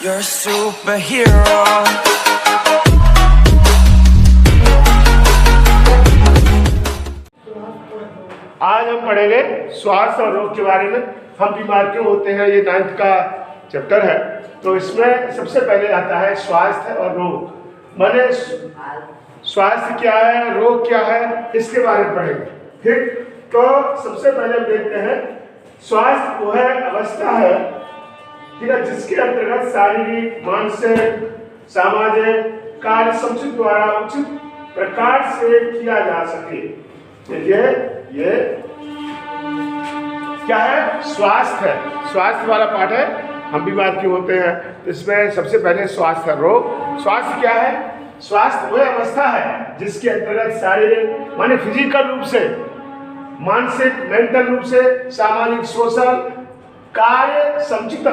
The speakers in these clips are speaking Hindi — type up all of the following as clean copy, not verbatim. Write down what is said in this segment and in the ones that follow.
You're a superhero. आज हम पढ़ेंगे स्वास्थ्य और रोग के बारे में। हम बीमार क्यों होते हैं, ये 9th का चैप्टर है। तो इसमें सबसे पहले आता है स्वास्थ्य और रोग। माने स्वास्थ्य क्या है, रोग क्या है, इसके बारे में पढ़ेंगे। ठीक, तो सबसे पहले हम देखते हैं स्वास्थ्य वो है अवस्था है, ठीक है, जिसके अंतर्गत शारीरिक, मानसिक, सामाजिक कार्य समुचित द्वारा उचित प्रकार से किया जा सके। देखिए ये क्या है, स्वास्थ्य है। स्वास्थ्य वाला पार्ट है, हम बीमार क्यों होते हैं। तो इसमें सबसे पहले स्वास्थ्य रोग। स्वास्थ्य क्या है, स्वास्थ्य वह अवस्था है जिसके अंतर्गत शारीरिक माने फिजिकल रूप से, मानसिक मेंटल रूप से, सामाजिक सोशल कार्य समुचित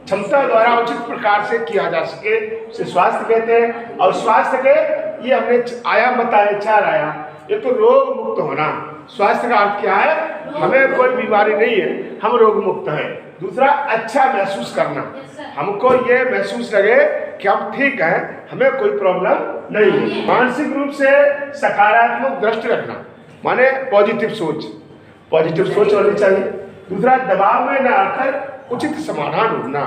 क्षमता द्वारा उचित प्रकार से किया जा सके, उसे स्वास्थ्य कहते हैं। और स्वास्थ्य के ये हमने आयाम बताए, 4 आयाम। ये तो रोग मुक्त होना, स्वास्थ्य का अर्थ क्या है, हमें कोई बीमारी नहीं है, हम रोग मुक्त हैं। दूसरा अच्छा महसूस करना, हमको ये महसूस लगे कि हम ठीक हैं, हमें कोई प्रॉब्लम नहीं है। मानसिक रूप से सकारात्मक दृष्टि रखना, माने पॉजिटिव सोच होनी चाहिए। दूसरा दबाव में न आकर उचित समाधान ढूंढना,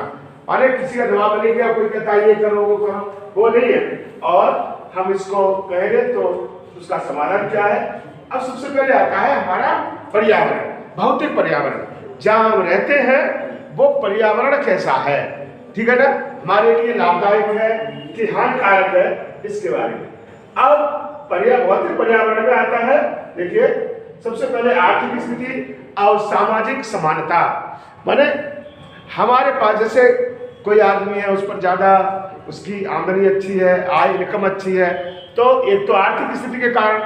माने किसी का दबाव नहीं गया, कोई कहता है ये करो वो करो, वो नहीं है और हम इसको कहेंगे तो उसका समाधान क्या है। अब सबसे पहले आता है हमारा पर्यावरण, भौतिक पर्यावरण, जहाँ हम रहते हैं वो पर्यावरण कैसा है, ठीक है ना, हमारे लिए लाभदायक है कि हानिकारक है, इसके बारे में। अब भौतिक पर्यावरण में आता है, देखिए सबसे पहले आर्थिक स्थिति और सामाजिक समानता। माने हमारे पास जैसे कोई आदमी है, उस पर ज़्यादा उसकी आमदनी अच्छी है, आय इनकम अच्छी है, तो एक तो आर्थिक स्थिति के कारण,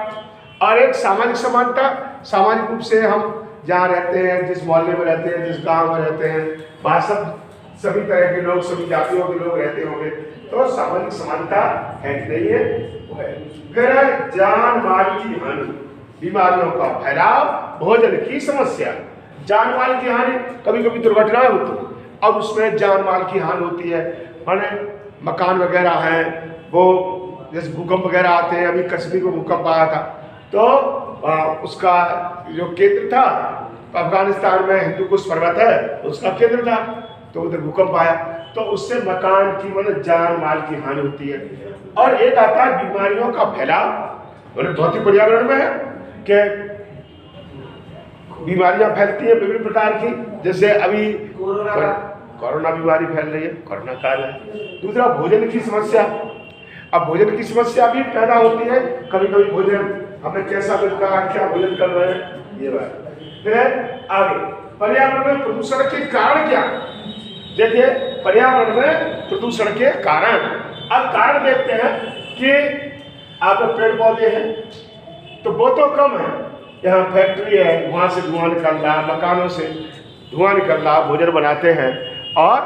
और एक सामाजिक समानता। सामाजिक रूप से हम जहाँ रहते हैं, जिस मोहल्ले में रहते हैं, जिस गांव में रहते हैं, वहाँ सभी तरह के लोग, सभी जातियों के लोग रहते होंगे, तो सामाजिक समानता है कि नहीं है, वो है। फिर जान माल की हानि, बीमारियों का फैलाव, भोजन की समस्या। जान माल की हानि, कभी कभी दुर्घटनाएं होती हैं, अब उसमें जान माल की हानि होती है। माने मकान वगैरह हैं, वो जैसे भूकंप वगैरह आते हैं, अभी कश्मीर में भूकंप आया था, तो उसका जो केंद्र था अफगानिस्तान में, हिंदुकुश पर्वत है, उसका केंद्र था, तो उधर भूकंप आया, तो उससे मकान की मतलब जान माल की हानि होती है। और एक आता है बीमारियों का फैलाव, मतलब भौतिक पर्यावरण में है कि बीमारियां फैलती हैं विभिन्न प्रकार की, जैसे अभी कोरोना बीमारी फैल रही है, कोरोना काल है। दूसरा भोजन की समस्या, अब भोजन की समस्या भी पैदा होती है, कभी कभी भोजन हमें कैसा मिलता है, क्या भोजन कर रहे हैं, ये बात। फिर आगे पर्यावरण में प्रदूषण के कारण क्या, देखिए पर्यावरण में प्रदूषण के कारण। अब कारण देखते हैं कि आप पेड़ पौधे हैं तो वो तो कम है, यहाँ फैक्ट्री है, वहाँ से धुआं निकल रहा, मकानों से धुआं निकल रहा, भोजन बनाते हैं और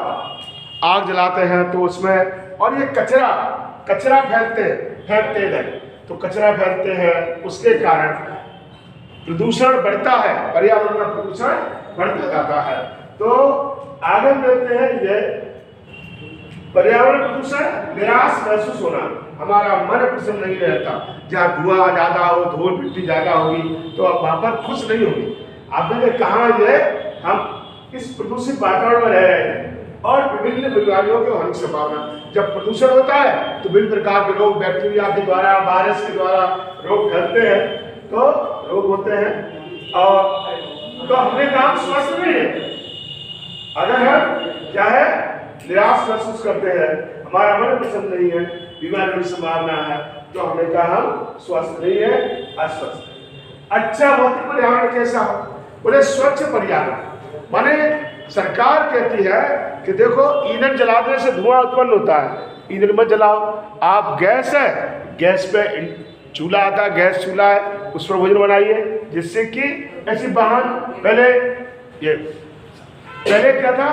आग जलाते हैं, तो उसमें और ये कचरा फेंकते हैं, तो कचरा फैलते हैं, उसके कारण प्रदूषण बढ़ता है, पर्यावरण का प्रदूषण बढ़ता जाता है। तो आगे देखते हैं ये पर्यावरण प्रदूषण, निराश महसूस होना, हमारा मन प्रसन्न नहीं रहता, जहाँ धुआं ज्यादा हो, धूल मिट्टी ज्यादा होगी तो अब वहां पर खुश नहीं होगी। आपने कहा ये हम इस प्रदूषित वातावरण में रह रहे हैं और विभिन्न बीमारियों की होने की संभावना। जब प्रदूषण होता है तो विभिन्न प्रकार के रोग, बैक्टीरिया के द्वारा, वायरस के द्वारा रोग फैलते हैं, तो रोग होते हैं। और तो हमने काम स्वस्थ नहीं है, अगर हम क्या है निराश महसूस करते हैं, हमारा मन पसंद नहीं है, बीमारी की संभावना है, तो हमने कहा हम स्वस्थ नहीं है, अस्वस्थ है। अच्छा भौतिक पर्यावरण कैसा हो, बोले स्वच्छ पर्यावरण। माने सरकार कहती है कि देखो ईंधन जलाने से धुआं उत्पन्न होता है, ईंधन मत जलाओ। आप गैस है, गैस पे चूल्हा आता है, गैस चूल्हा है, उस पर भोजन बनाइए, जिससे कि ऐसी वाहन पहले क्या था,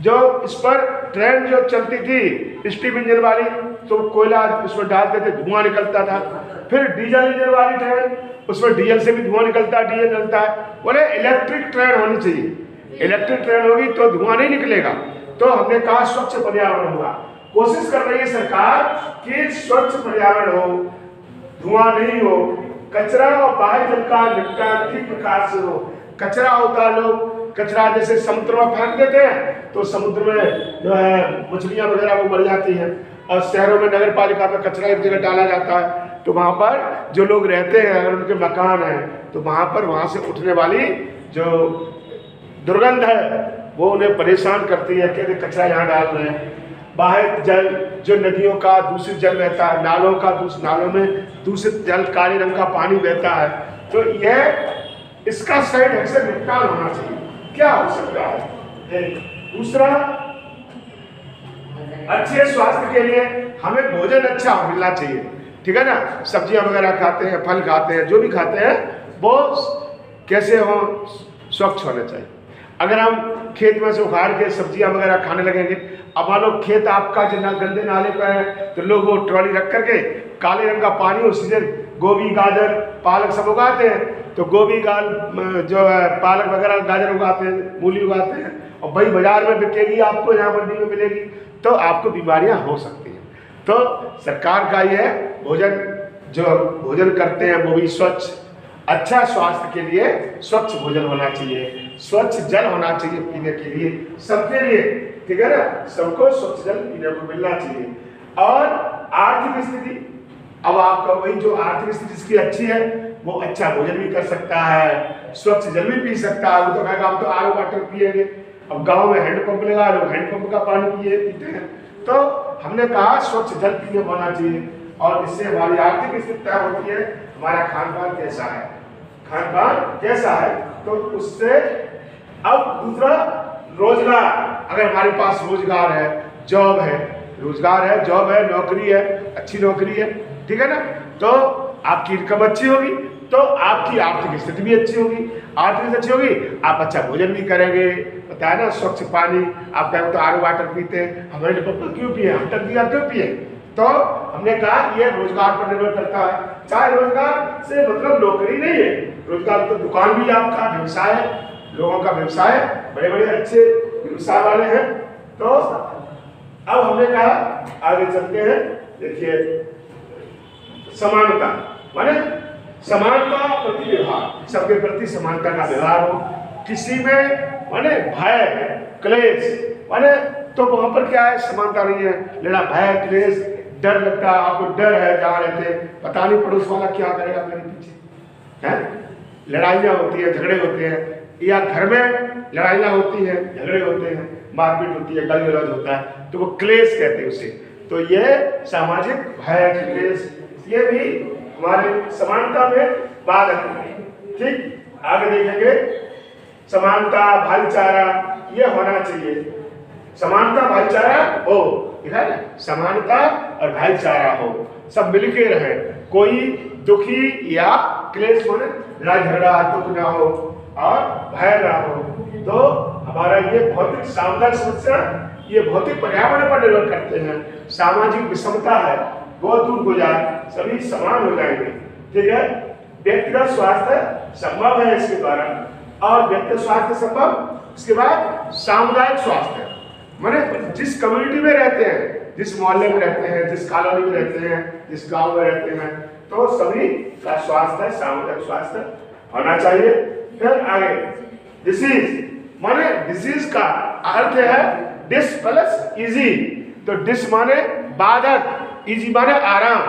जो इस पर ट्रेन जो चलती थी स्टीम इंजन वाली, तो कोयला उसमें डालते थे, धुआं निकलता था। फिर डीजल इंजन वाली ट्रेन, उसमें डीजल से भी धुआं निकलता है, डीजल जलता है। बोले इलेक्ट्रिक ट्रेन होनी चाहिए, इलेक्ट्रिक ट्रेन होगी तो धुआं नहीं निकलेगा। तो हमने कहा स्वच्छ पर्यावरण होगा। कोशिश कर रही है सरकार कि स्वच्छ पर्यावरण हो, धुआं नहीं हो, कचरा और बाहर जल का निपटान ठीक प्रकार से हो। कचरा होता है, लोग कचरा जैसे समुद्र में फेंक देते हैं तो समुद्र में जो है मछलियां वगैरह वो मर जाती हैं, और शहरों में नगर पालिका में कचरा एक जगह डाला जाता है तो वहाँ पर जो लोग रहते हैं, अगर उनके मकान हैं तो वहाँ से उठने वाली जो दुर्गंध है वो उन्हें परेशान करती है, कहते कचरा यहाँ डाल रहे हैं। बाहर जल जो नदियों का दूषित जल बहता है, नालों में दूषित जल, काले रंग का पानी बहता है, तो यह इसका सही से निपटान होना चाहिए। क्या हो सकता है? दूसरा, अच्छे स्वास्थ्य के लिए हमें भोजन अच्छा मिलना चाहिए, ठीक है ना। सब्जियां वगैरह खाते हैं, फल खाते हैं, जो भी खाते हैं वो कैसे हो, स्वच्छ होने चाहिए। अगर हम खेत में से उखाड़ के सब्जियां वगैरह खाने लगेंगे, अब मान लो खेत आपका जो गंदे नाले पर है तो लोग वो ट्रॉली रख करके काले रंग का पानी उसी से गोभी, गाजर, पालक सब उगाते हैं, तो गोभी, जो है पालक वगैरह, गाजर उगाते हैं, मूली उगाते हैं, और वही बाजार में बिकेगी, आपको यहाँ मंडी में मिलेगी, तो आपको बीमारियां हो सकती हैं। तो सरकार का ये भोजन जो भोजन करते हैं वो भी स्वच्छ, अच्छा स्वास्थ्य के लिए स्वच्छ भोजन होना चाहिए, स्वच्छ जल होना चाहिए पीने के लिए, सबके लिए, ठीक है ना। सबको स्वच्छ जल पीने को मिलना चाहिए। और आर्थिक स्थिति, अब आपका वही जो आर्थिक स्थिति जिसकी अच्छी है वो अच्छा भोजन भी कर सकता है, स्वच्छ जल भी पी सकता है। वो तो कहेगा हम तो आरओ वाटर पिएंगे, अब गांव में हैंडपंप लगा लो, हैंडपंप का पानी पीते हैं। तो हमने कहा स्वच्छ जल पीने होना चाहिए, और इससे हमारी आर्थिक स्थिति तय होती है, हमारा खान पान कैसा है, खान पान कैसा है, तो उससे। अब दूसरा, रोजगार, अगर हमारे पास रोजगार है, जॉब है, रोजगार है, जॉब है, नौकरी है, अच्छी नौकरी है, ठीक है ना, तो आपकी इनकम अच्छी होगी तो आपकी आर्थिक स्थिति भी अच्छी होगी, आर्थिक स्थिति अच्छी होगी, आप अच्छा भोजन भी करेंगे। पता है ना, स्वच्छ पानी, आप कहें तो आरओ वाटर पीते हैं, हमारे पप्पा क्यों पिए, हम टंकी का क्यों पिए, तो हमने कहा ये रोजगार पर निर्भर करता है। चाहे रोजगार से मतलब नौकरी नहीं है, रोजगार तो दुकान भी आपका व्यवसाय है, लोगों का व्यवसाय, बड़े बड़े अच्छे व्यवसाय वाले हैं। तो अब हमने कहा आगे चलते हैं, देखिए समानता, माने समानता प्रति व्यवहार, सबके प्रति समानता का व्यवहार हो, किसी में माने भय क्लेश, माने तो वहां पर क्या है, समानता नहीं है, लेना भय क्लेश, डर लगता है, आपको डर है जहाँ रहते हैं, पता नहीं पड़ोस वाला क्या करेगा मेरे पीछे, है लड़ाइयाँ होती है, झगड़े होते हैं, या घर में लड़ाइयाँ होती हैं, झगड़े होते हैं, मारपीट होती है, गाली गलौज होता है, तो वो क्लेश कहते हैं उसे। तो ये सामाजिक भय क्लेश, ये भी हमारे समानता में बाधक है। ठीक, आगे देखेंगे, समानता भाईचारा ये होना चाहिए, समानता भाईचारा हो, है ना, समानता और भाईचारा हो, सब मिलके रहे, कोई दुखी या क्लेश होने, लड़ाई झगड़ा दुख ना हो और भय ना हो। तो हमारा ये भौतिक सामुदायिक समस्या, ये भौतिक पर्यावरण पर निर्भर करते हैं, सामाजिक विषमता है वो दूर हो जाए, सभी समान हो जाएंगे, ठीक है। व्यक्तिगत स्वास्थ्य संभव है इसके द्वारा, और व्यक्तिगत स्वास्थ्य संभव, इसके बाद सामुदायिक स्वास्थ्य, माने जिस कम्युनिटी में रहते हैं, जिस मोहल्ले में रहते हैं, जिस कॉलोनी में रहते हैं, जिस गांव में रहते हैं, तो सभी का स्वास्थ्य सामुदायिक स्वास्थ्य होना चाहिए। फिर आगे डिसीज, माने डिसीज का अर्थ है डिस प्लस इजी, तो डिस माने बाधक, इजी माने आराम,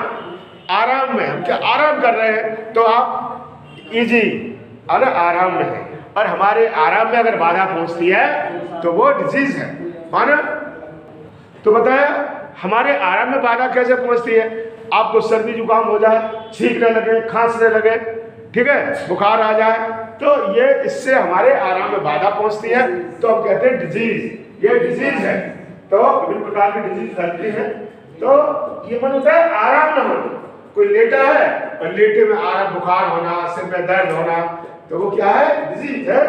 आराम में हम क्या आराम कर रहे हैं, तो आप इजी और आराम में है, और हमारे आराम में अगर बाधा पहुंचती है तो वो डिजीज है, माना। तो बताया हमारे आराम में बाधा कैसे पहुंचती है, आपको सर्दी जुकाम हो जाए, छींकने लगे, खांसने लगे, ठीक है, बुखार आ जाए, तो ये इससे हमारे आराम में बाधा पहुंचती है, तो हम कहते हैं डिजीज, ये डिजीज है। तो विभिन्न प्रकार की डिजीज फैलती है, तो ये मन होता है आराम न होना, कोई लेटा है और लेटे में आराम, बुखार होना, सिर में दर्द होना, तो वो क्या है, डिजीज है।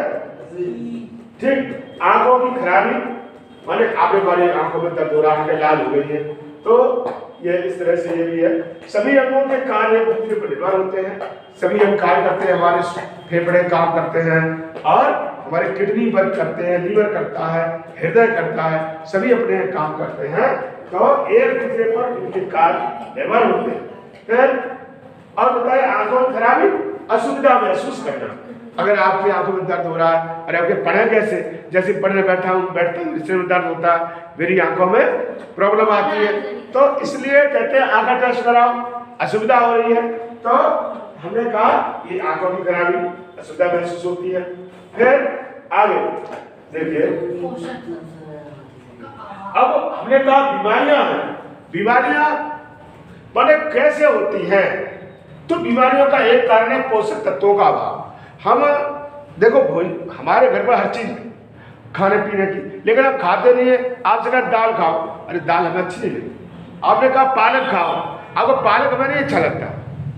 ठीक, आंखों की खराबी, माने आपने वाली आंखों में दर्द हो रहा है, लाल हो गई है, तो ये इस तरह से ये भी है। सभी अंगों के कार्य एक दूसरे पर निर्भर होते हैं, सभी अंग कार्य करते हैं, हमारे फेफड़े काम करते हैं और हमारे किडनी वर्क करते हैं, लीवर करता है, हृदय करता है, सभी अपने काम करते हैं। तो एक दूसरे पर इनके कार्य निर्भर होते हैं। फिर और बताए आंखों में खराबी, असुविधा महसूस करना। अगर आपकी आंखों में दर्द हो रहा है, अरे आपके पढ़े कैसे, जैसे पढ़ने बैठता हूँ इससे दर्द होता है, मेरी आंखों में प्रॉब्लम आती है, तो इसलिए कहते हैं आंखा टेस्ट कराओ, असुविधा हो रही है। तो हमने कहा ये आंखों की खराबी, असुविधा महसूस होती है। फिर आगे देखिए, अब हमने कहा बीमारियां हैं। बीमारियां माने कैसे होती हैं? तो बीमारियों का एक कारण है पोषक तत्वों का अभाव। हम देखो हमारे घर पर हर चीज खाने पीने की, लेकिन आप खाते नहीं है। आपसे कहा दाल खाओ, अरे दाल हमें अच्छी नहीं लगती। आपने कहा पालक खाओ, आपको पालक हमें नहीं अच्छा लगता,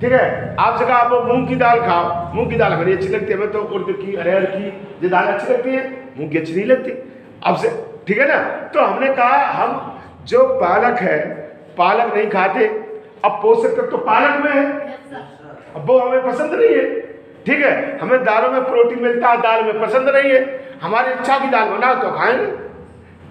ठीक है। आपसे कहा आप मूंग की दाल खाओ, मूंग की दाल हमें नहीं अच्छी लगती, हमें तो उर्द की, अरहर की ये दाल अच्छी लगती है, मूंग की अच्छी नहीं लगती आपसे, ठीक है ना। तो हमने कहा हम जो पालक है, पालक नहीं खाते, अब पोषक तत्व तो पालक में है, अब वो हमें पसंद नहीं है, ठीक है। हमें दालों में प्रोटीन मिलता है, दाल में पसंद नहीं है, हमारी इच्छा की दाल बनाओ तो खाएंगे,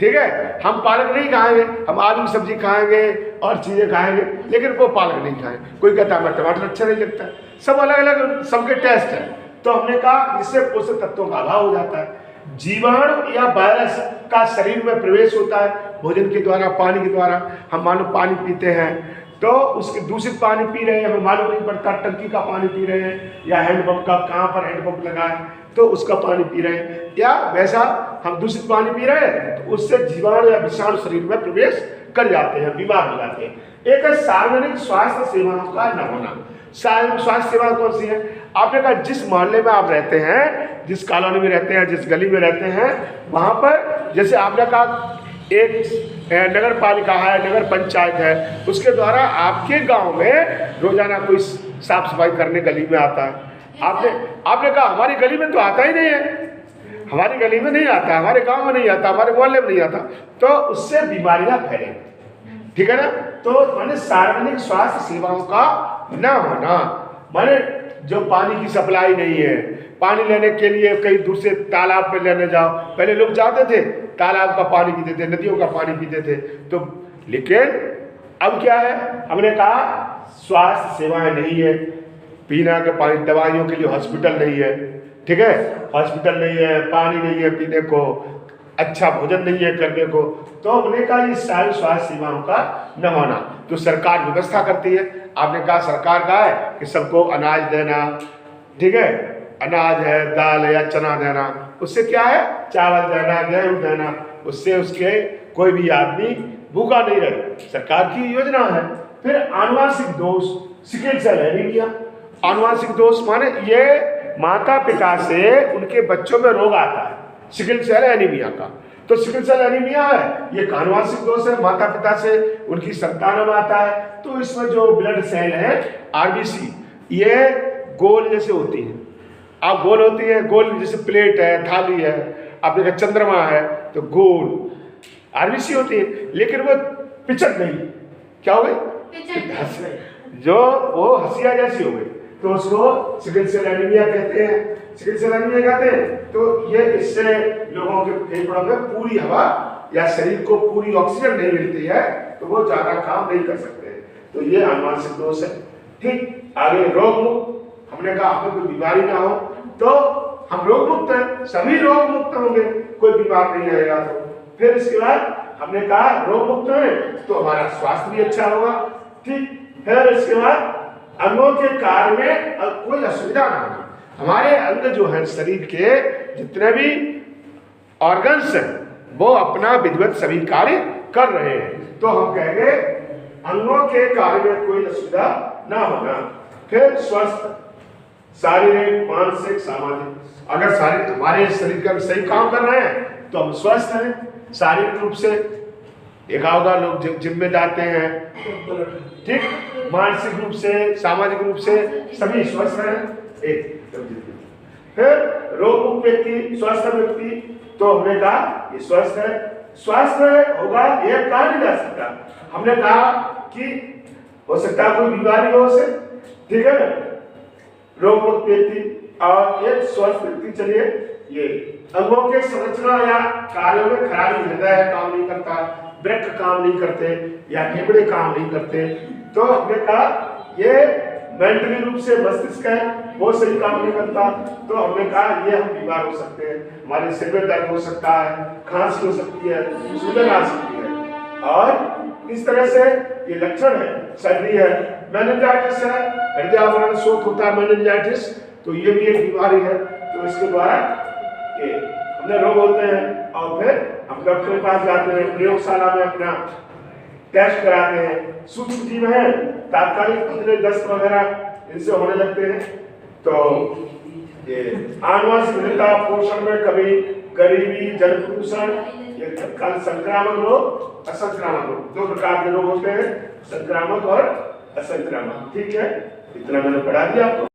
ठीक है। हम पालक नहीं खाएंगे, हम आलू की सब्जी खाएंगे और चीजें खाएंगे, लेकिन वो पालक नहीं खाएंगे। कोई कहता है टमाटर अच्छा नहीं लगता, सब अलग अलग सबके टेस्ट है। तो हमने कहा इससे पोषक तत्वों का अभाव हो जाता है। जीवाणु या वायरस का शरीर में प्रवेश होता है भोजन के द्वारा, पानी के द्वारा। हम मानो पानी पीते हैं तो उसके दूषित पानी पी रहे हैं, हमें मालूम नहीं पड़ता, टंकी का पानी पी रहे हैं या हैंडपंप का, कहाँ पर हैंडपंप लगा है तो उसका पानी पी रहे हैं, या वैसा हम दूषित पानी पी रहे हैं तो उससे जीवाणु या विषाणु शरीर में प्रवेश कर जाते हैं, बीमार हो जाते हैं। एक है सार्वजनिक स्वास्थ्य सेवाओं का न होना। सार्वजनिक स्वास्थ्य सेवा कौन सी है? आपने कहा जिस मोहल्ले में आप रहते हैं, जिस कॉलोनी में रहते हैं, जिस गली में रहते हैं, वहाँ पर जैसे आपने कहा एक नगर पालिका है, नगर पंचायत है, उसके द्वारा आपके गांव में रोजाना कोई साफ सफाई करने गली में आता है। आपने कहा हमारी गली में तो आता ही नहीं है, हमारी गली में नहीं आता, हमारे गांव में नहीं आता, हमारे मोहल्ले में नहीं आता, तो उससे बीमारियां फैलेंगी, ठीक है ना। तो माने सार्वजनिक स्वास्थ्य सेवाओं का न होना, माने जो पानी की सप्लाई नहीं है, पानी लेने के लिए कहीं दूर से तालाब पे लेने जाओ, पहले लोग जाते थे तालाब का पानी पीते थे, नदियों का पानी पीते थे, तो लेकिन अब क्या है, हमने कहा स्वास्थ्य सेवाएं नहीं है, पीने के पानी, दवाइयों के लिए हॉस्पिटल नहीं है, ठीक है, हॉस्पिटल नहीं है, पानी नहीं है पीने को, अच्छा भोजन नहीं है करने को, तो हमने कहा ये सारी स्वास्थ्य सेवाओं का न होना। तो सरकार व्यवस्था करती है, आपने कहा सरकार का है कि सबको अनाज देना, ठीक है, अनाज है, दाल है या चना देना, उससे क्या है, चावल देना, गेहूं देना, उससे उसके कोई भी आदमी भूखा नहीं रहे, सरकार की योजना है। फिर आनुवांशिक दोष, सिकल सेल एनीमिया। आनुवांशिक दोष माने ये माता पिता से उनके बच्चों में रोग आता है, सिकल सेल एनीमिया का। तो सिकल सेल एनीमिया है, ये आनुवांशिक दोष है, माता पिता से उनकी संतानों में आता है। तो इसमें जो ब्लड सेल है आरबीसी, ये गोल जैसे होती है, आप गोल होती है, गोल जैसे प्लेट है, थाली है, आपने कहा चंद्रमा है तो गोल आरबीसी होती है, लेकिन वो पिचक नहीं, क्या हो गई, जो वो हंसिया जैसी हो गई, तो उसको सिकल सेल एनीमिया कहते हैं। सिकल सेल एनीमिया कहते हैं। तो ये इससे लोगों के फेफड़ों में पूरी हवा या शरीर को पूरी ऑक्सीजन नहीं मिलती है, तो वो ज्यादा काम नहीं कर सकते, तो ये आनुवांशिक दोष है। ठीक, आगे रोग मुक्त, हमने कहा हमें कोई बीमारी ना हो, तो हम रोग मुक्त हैं, सभी रोग मुक्त होंगे, कोई बीमार नहीं रहेगा। तो फिर इसके बाद हमने कहा रोग मुक्त है तो हमारा स्वास्थ्य भी अच्छा होगा। ठीक, फिर इसके बाद अंगों के कार्य में कोई असुविधा ना होना। हमारे अंग जो है शरीर के जितने भी ऑर्गन्स हैं वो अपना विधिवत सभी कार्य कर रहे हैं, तो हम कहेंगे अंगों के कार्य में कोई असुविधा ना होना। फिर स्वस्थ शारीरिक, मानसिक, सामाजिक। अगर हमारे शरीर का सही काम कर रहे हैं तो हम स्वस्थ हैं शारीरिक रूप से, देखा होगा लोग जिम में जाते हैं, ठीक, मानसिक रूप से, सामाजिक रूप से सभी स्वस्थ हैं। एक फिर रोग मुक्त व्यक्ति, स्वस्थ व्यक्ति, तो हमने कहा ये स्वस्थ है, स्वस्थ होगा ये कहा नहीं जा सकता। हमने कहा कि हो सकता है कोई बीमारी हो उसे, ठीक है, रोग मुक्त व्यक्ति और एक स्वस्थ व्यक्ति, चलिए ये अंगों के संरचना या कार्यों में खराबी, हृदय काम नहीं करता, वृक्क काम नहीं करते या फेफड़े काम नहीं करते, तो हमने कहा ये मेंटली रूप से मस्तिष्क है वो सही काम नहीं करता, तो हमने कहा ये हम बीमार हो सकते हैं, हमारे सिर में दर्द हो सकता है, खांसी हो सकती है, सूजन आ सकती है। और इस तरह से ये लक्षण है, सर्दी है, मेनिंजाइटिस है, हृदय आवरण शोथ होता है मेनिंजाइटिस, तो ये भी एक बीमारी है। तो इसके द्वारा ये हमने रोग होते हैं और फिर हम डॉक्टर के पास जाते हैं, प्रयोगशाला में अपना टेस्ट कराते हैं, सूक्ष्म जीव है, तात्कालिक कितने दस्त वगैरह इनसे होने लगते हैं। तो ये आनुवंशिकता, पोषण में कभी गरीबी, जल प्रदूषण, ये तत्काल संक्रामक रोग, असंक्रामक रोग, दो प्रकार के रोग होते हैं, संक्रामक और असंक्रामक। ठीक है, इतना मैंने पढ़ा दिया आपको।